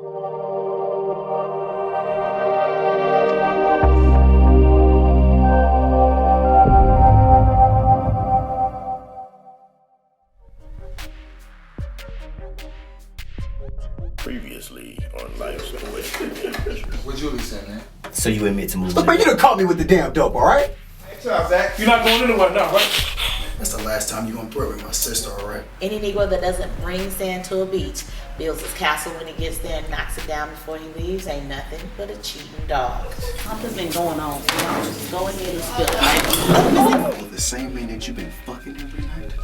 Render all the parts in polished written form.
Previously on Life's Poetic. What Julie said, man? So you admit to moving? Look, man, you done caught me with the damn dope, all right? Hey, what's up, Zach? You're not going anywhere now, right? That's the last time you gonna put with my sister, all right? Any Negro that doesn't bring sand to a beach builds his castle when he gets there and knocks it down before he leaves ain't nothing but a cheating dog. Something's been going on. You know, just go ahead and spill it, right? Oh, the same man that you've been fucking every night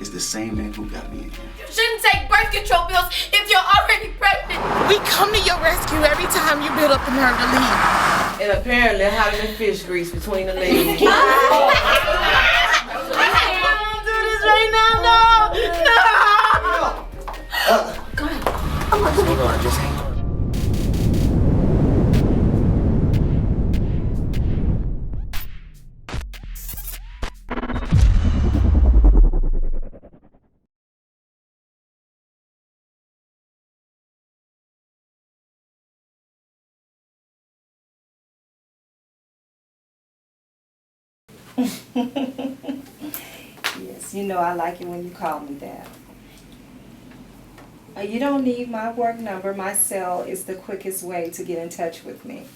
is the same man who got me in here. You shouldn't take birth control pills if you're already pregnant. We come to your rescue every time you build up the nerve to leave. And apparently having fish grease between the legs. I can't do this right now, no! Go ahead. Hold on, just hang on. Yes, you know I like it when you call me that. You don't need my work number. My cell is the quickest way to get in touch with me.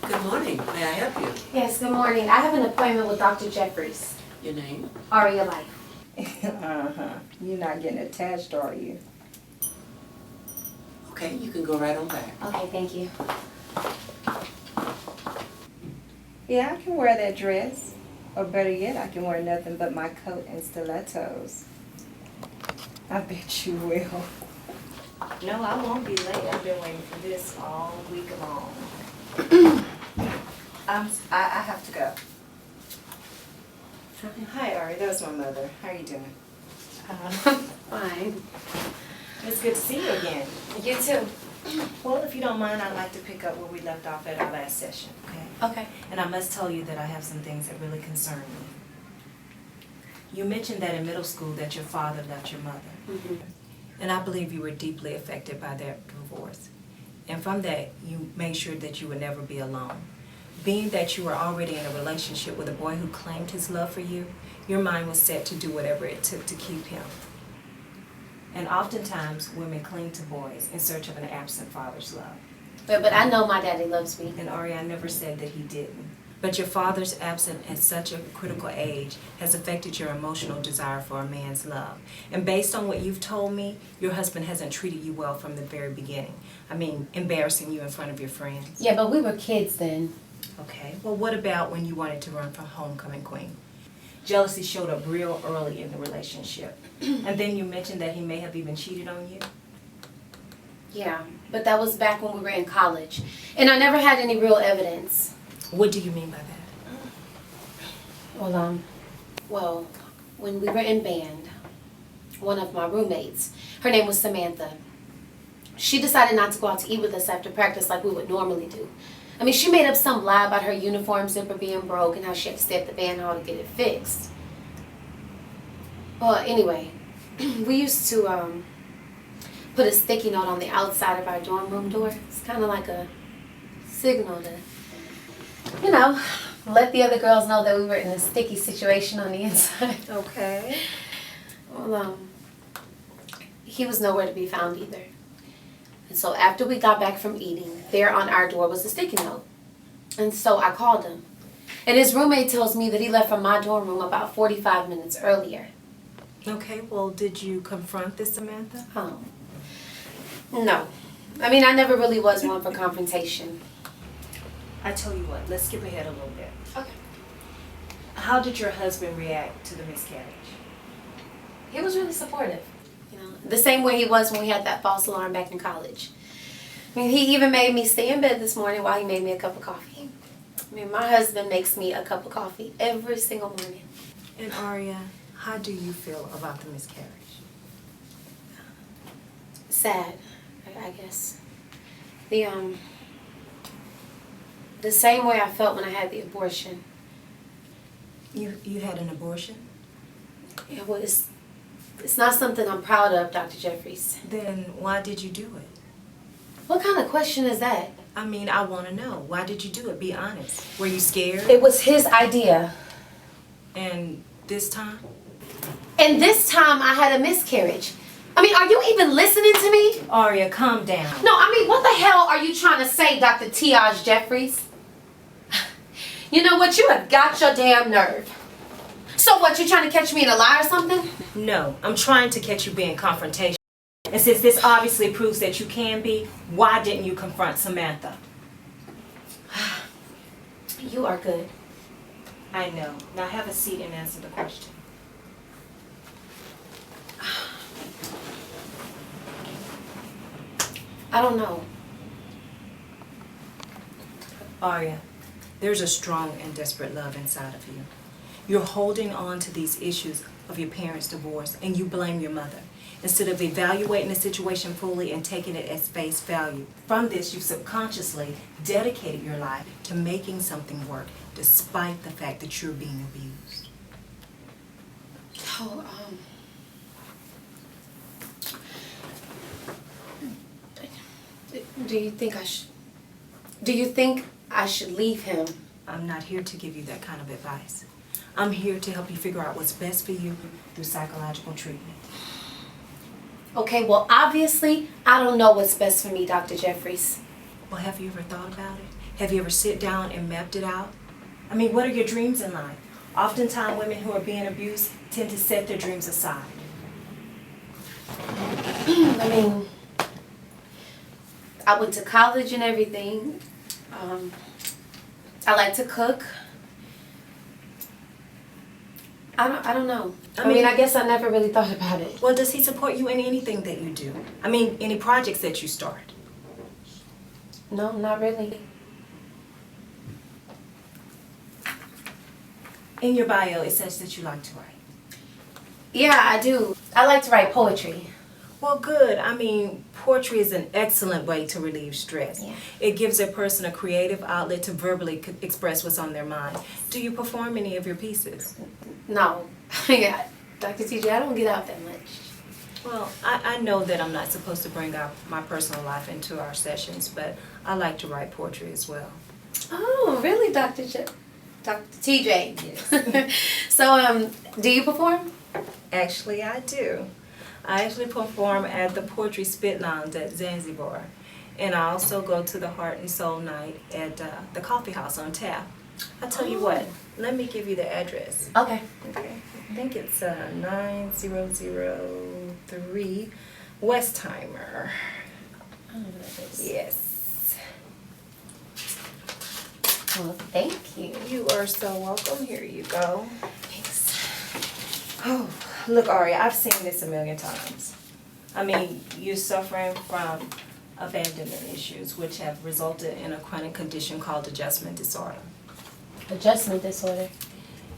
Good morning. May I help you? Yes, good morning. I have an appointment with Dr. Jeffries. Your name? Ariyah Lyfe. You're not getting attached, are you? Okay, you can go right on back. Okay, thank you. Yeah, I can wear that dress. Or better yet, I can wear nothing but my coat and stilettos. I bet you will. No, I won't be late. I've been waiting for this all week long. I have to go. Hi, Ari. That was my mother. How are you doing? Fine. It's good to see you again. You too. Well, if you don't mind, I'd like to pick up where we left off at our last session, okay? Okay. And I must tell you that I have some things that really concern me. You mentioned that in middle school that your father left your mother. Mm-hmm. And I believe you were deeply affected by their divorce. And from that, you made sure that you would never be alone. Being that you were already in a relationship with a boy who claimed his love for you, your mind was set to do whatever it took to keep him. And oftentimes, women cling to boys in search of an absent father's love. But I know my daddy loves me. And Ariyah, I never said that he didn't. But your father's absence at such a critical age has affected your emotional desire for a man's love. And based on what you've told me, your husband hasn't treated you well from the very beginning. I mean, embarrassing you in front of your friends. Yeah, but we were kids then. Okay, well, what about when you wanted to run for homecoming queen? Jealousy showed up real early in the relationship. And then you mentioned that he may have even cheated on you. Yeah, but that was back when we were in college. And I never had any real evidence. What do you mean by that? Well, when we were in band, one of my roommates, her name was Samantha, she decided not to go out to eat with us after practice like we would normally do. I mean, she made up some lie about her uniform zipper being broke and how she had to stay at the band hall to get it fixed. Well, anyway, we used to put a sticky note on the outside of our dorm room door. It's kind of like a signal to, you know, let the other girls know that we were in a sticky situation on the inside. Okay. Well, he was nowhere to be found either. And so after we got back from eating, there on our door was a sticky note. And so I called him. And his roommate tells me that he left from my dorm room about 45 minutes earlier. Okay, well, did you confront this Samantha? Oh. No. I mean, I never really was one for confrontation. I tell you what, let's skip ahead a little bit. Okay. How did your husband react to the miscarriage? He was really supportive. You know, the same way he was when we had that false alarm back in college. I mean, he even made me stay in bed this morning while he made me a cup of coffee. I mean, my husband makes me a cup of coffee every single morning. And Ariyah, how do you feel about the miscarriage? Sad, I guess. The same way I felt when I had the abortion. You had an abortion? It was. It's not something I'm proud of, Dr. Jeffries. Then why did you do it? What kind of question is that? I mean, I want to know. Why did you do it? Be honest. Were you scared? It was his idea. And this time? And this time I had a miscarriage. I mean, are you even listening to me? Ariyah, calm down. No, I mean, what the hell are you trying to say, Dr. Tiaj Jeffries? You know what? You have got your damn nerve. So what, you trying to catch me in a lie or something? No, I'm trying to catch you being confrontational. And since this obviously proves that you can be, why didn't you confront Samantha? You are good. I know. Now have a seat and answer the question. I don't know. Ariyah, there's a strong and desperate love inside of you. You're holding on to these issues of your parents' divorce and you blame your mother. Instead of evaluating the situation fully and taking it as face value. From this, you've subconsciously dedicated your life to making something work, despite the fact that you're being abused. Oh, do you think I should leave him? I'm not here to give you that kind of advice. I'm here to help you figure out what's best for you through psychological treatment. Okay, well, obviously, I don't know what's best for me, Dr. Jeffries. Well, have you ever thought about it? Have you ever sit down and mapped it out? I mean, what are your dreams in life? Oftentimes, women who are being abused tend to set their dreams aside. I mean, I went to college and everything. I like to cook. I don't know. I mean, I guess I never really thought about it. Well, does he support you in anything that you do? I mean, any projects that you start? No, not really. In your bio, it says that you like to write. Yeah, I do. I like to write poetry. Well, good. I mean, poetry is an excellent way to relieve stress. Yeah. It gives a person a creative outlet to verbally express what's on their mind. Do you perform any of your pieces? No. Yeah, Dr. TJ, I don't get out that much. Well, I know that I'm not supposed to bring out my personal life into our sessions, but I like to write poetry as well. Oh, really, Dr. TJ? Yes. So, do you perform? Actually, I do. I actually perform at the Poetry Spit Lounge at Zanzibar. And I also go to the Heart and Soul Night at the Coffee House on Tap. I'll tell you what, let me give you the address. Okay. Okay. I think it's 9003 Westheimer. Yes. Well, thank you. You are so welcome. Here you go. Thanks. Oh, look, Ariyah, I've seen this a million times. I mean, you're suffering from abandonment issues, which have resulted in a chronic condition called adjustment disorder. Adjustment disorder?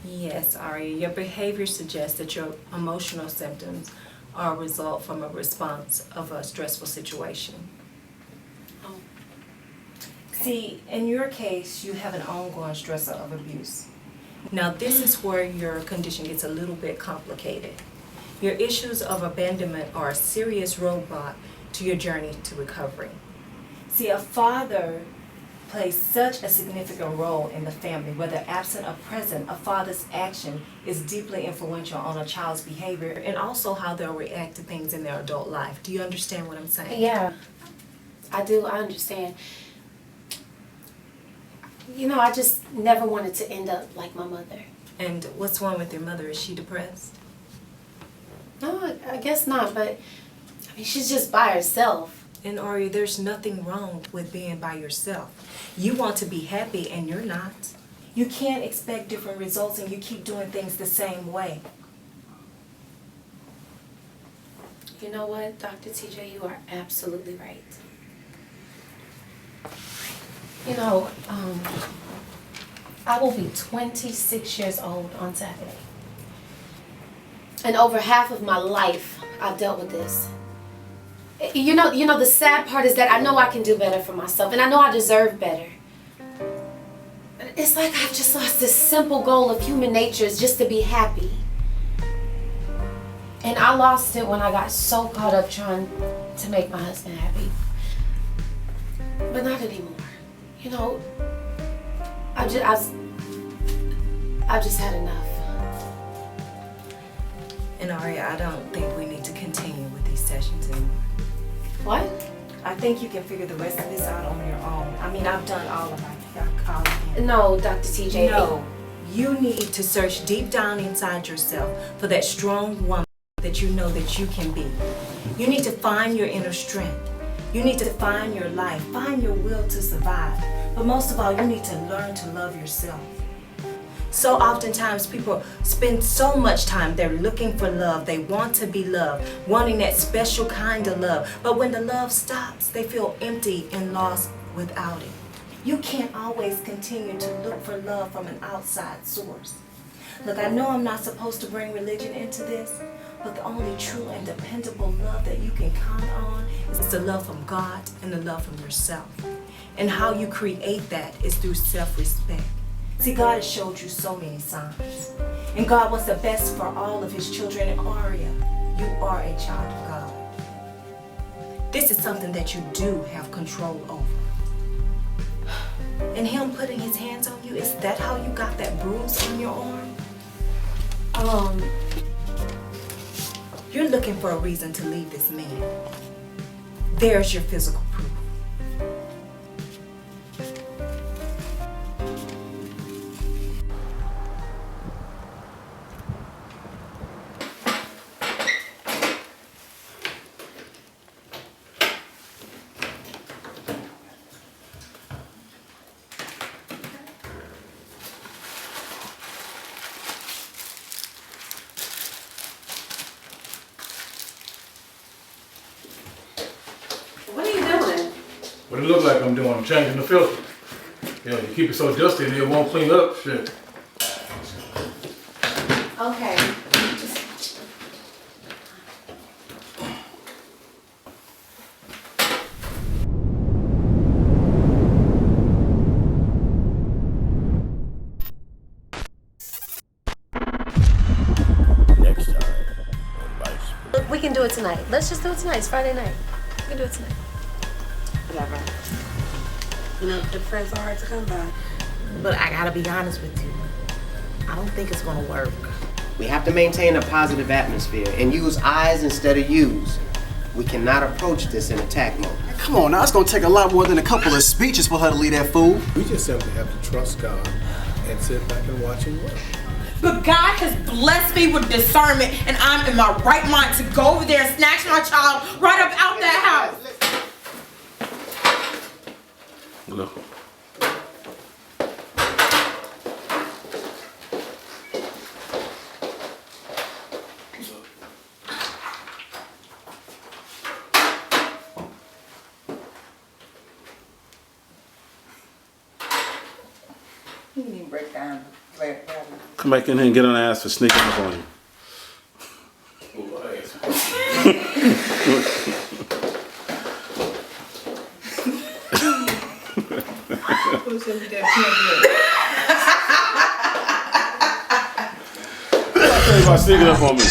Yes, Ariyah, your behavior suggests that your emotional symptoms are a result from a response of a stressful situation. Oh. See, in your case, you have an ongoing stressor of abuse. Now, this is where your condition gets a little bit complicated. Your issues of abandonment are a serious roadblock to your journey to recovery. See, a father plays such a significant role in the family. Whether absent or present, a father's action is deeply influential on a child's behavior and also how they'll react to things in their adult life. Do you understand what I'm saying? Yeah, I do. I understand. You know, I just never wanted to end up like my mother. And what's wrong with your mother? Is she depressed? No, I guess not, but I mean, she's just by herself. And Ariyah, there's nothing wrong with being by yourself. You want to be happy and you're not. You can't expect different results and you keep doing things the same way. You know what, Dr. TJ, you are absolutely right. You know, I will be 26 years old on Saturday. And over half of my life, I've dealt with this. You know, the sad part is that I know I can do better for myself, and I know I deserve better. It's like I've just lost this simple goal of human nature, is just to be happy. And I lost it when I got so caught up trying to make my husband happy. But not anymore. You know, I've just had enough. And Ariyah, I don't think we need to continue with these sessions anymore. What? I think you can figure the rest of this out on your own. I mean, I've done all of my calling. No, Dr. TJ. No. You need to search deep down inside yourself for that strong woman that you know that you can be. You need to find your inner strength. You need to find your life, find your will to survive. But most of all, you need to learn to love yourself. So oftentimes people spend so much time, they're looking for love. They want to be loved, wanting that special kind of love. But when the love stops, they feel empty and lost without it. You can't always continue to look for love from an outside source. Look, I know I'm not supposed to bring religion into this, but the only true and dependable love that you can count on is the love from God and the love from yourself. And how you create that is through self-respect. See, God has showed you so many signs. And God wants the best for all of his children. And Ariyah, you are a child of God. This is something that you do have control over. And him putting his hands on you, is that how you got that bruise on your arm? You're looking for a reason to leave this man. There's your physical proof. What it look like I'm doing? I'm changing the filter. Yeah, you keep it so dusty and it won't clean up. Shit. Okay. Next time on Life's Look, we can do it tonight. Let's just do it tonight. It's Friday night. We can do it tonight. Whatever. You know, the friends are hard to come by. But I gotta be honest with you. I don't think it's gonna work. We have to maintain a positive atmosphere and use I's instead of U's. We cannot approach this in attack mode. Come on now, it's gonna take a lot more than a couple of speeches for her to leave that fool. We just simply have to trust God and sit back and watch him work. But God has blessed me with discernment, and I'm in my right mind to go over there and snatch my child right up out that house. Look. You didn't even break down the flat pattern. Come back in here and get on the ass for sneaking up on you. Who's gonna be that About sneaking up on me.